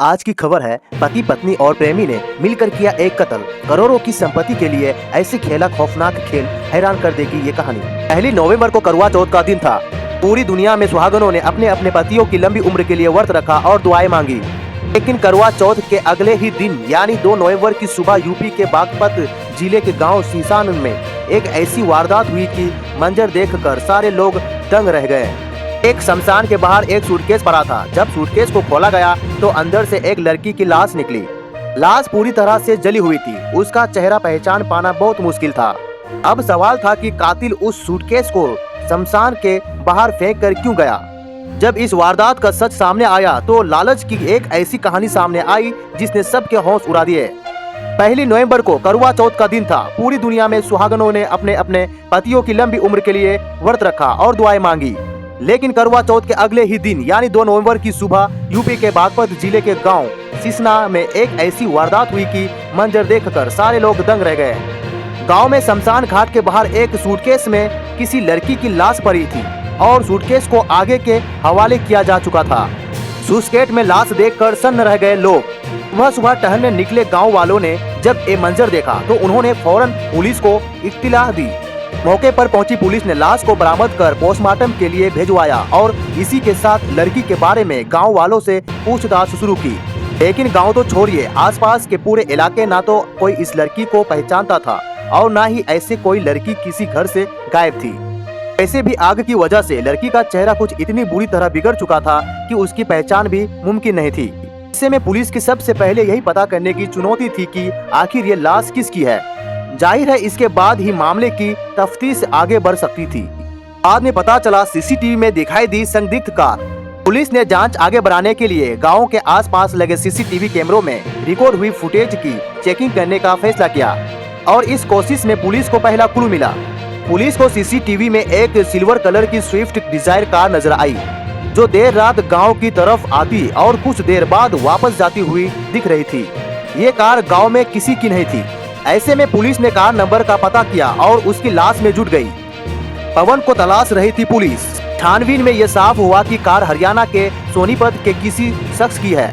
आज की खबर है, पति पत्नी और प्रेमी ने मिलकर किया एक कत्ल। करोड़ों की संपत्ति के लिए ऐसे खेला खौफनाक खेल, हैरान कर देगी ये कहानी। 1 नवंबर को करवा चौथ का दिन था। पूरी दुनिया में सुहागनों ने अपने अपने पतियों की लंबी उम्र के लिए व्रत रखा और दुआएं मांगी। लेकिन करवा चौथ के अगले ही दिन यानी 2 नवंबर की सुबह यूपी के बागपत जिले के गांव सीसान में एक ऐसी वारदात हुई कि मंजर देखकर सारे लोग दंग रह गए। एक शमशान के बाहर एक सूटकेस पड़ा था। जब सूटकेस को खोला गया तो अंदर से एक लड़की की लाश निकली। लाश पूरी तरह से जली हुई थी। उसका चेहरा पहचान पाना बहुत मुश्किल था। अब सवाल था कि कातिल उस सूटकेस को शमशान के बाहर फेंक कर क्यों गया। जब इस वारदात का सच सामने आया तो लालच की एक ऐसी कहानी सामने आई जिसने सबके होश उड़ा दिए। 1 नवंबर को करवा चौथ का दिन था। पूरी दुनिया में सुहागनों ने अपने अपने पतियों की लंबी उम्र के लिए व्रत रखा और दुआएं मांगी। लेकिन करवा चौथ के अगले ही दिन यानी 2 नवंबर की सुबह यूपी के बागपत जिले के गांव सिसना में एक ऐसी वारदात हुई कि मंजर देखकर सारे लोग दंग रह गए। गांव में शमशान घाट के बाहर एक सूटकेस में किसी लड़की की लाश पड़ी थी और सूटकेस को आगे के हवाले किया जा चुका था। सूटकेस में लाश देखकर सन्न रह गए लोग। वह सुबह टहलने निकले गाँव वालों ने जब ये मंजर देखा तो उन्होंने फौरन पुलिस को इत्तिला दी। मौके पर पहुंची पुलिस ने लाश को बरामद कर पोस्टमार्टम के लिए भिजवाया और इसी के साथ लड़की के बारे में गांव वालों से पूछताछ शुरू की। लेकिन गांव तो छोड़िए, आसपास के पूरे इलाके ना तो कोई इस लड़की को पहचानता था और ना ही ऐसे कोई लड़की किसी घर से गायब थी। ऐसे भी आग की वजह से लड़की का चेहरा कुछ इतनी बुरी तरह बिगड़ चुका था कि उसकी पहचान भी मुमकिन नहीं थी। ऐसे में पुलिस की सबसे पहले यही पता करने की चुनौती थी कि आखिर ये लाश किसकी है। जाहिर है इसके बाद ही मामले की तफ्तीश आगे बढ़ सकती थी। बाद में पता चला सीसीटीवी में दिखाई दी संदिग्ध कार। पुलिस ने जांच आगे बढ़ाने के लिए गांव के आसपास लगे सीसीटीवी कैमरों में रिकॉर्ड हुई फुटेज की चेकिंग करने का फैसला किया और इस कोशिश में पुलिस को पहला क्लू मिला। पुलिस को सीसीटीवी में एक सिल्वर कलर की स्विफ्ट डिजायर कार नजर आई जो देर रात गाँव की तरफ आती और कुछ देर बाद वापस जाती हुई दिख रही थी। ये कार गाँव में किसी की नहीं थी। ऐसे में पुलिस ने कार नंबर का पता किया और उसकी लाश में जुट गई। पवन को तलाश रही थी पुलिस। छानबीन में यह साफ हुआ कि कार हरियाणा के सोनीपत के किसी शख्स की है।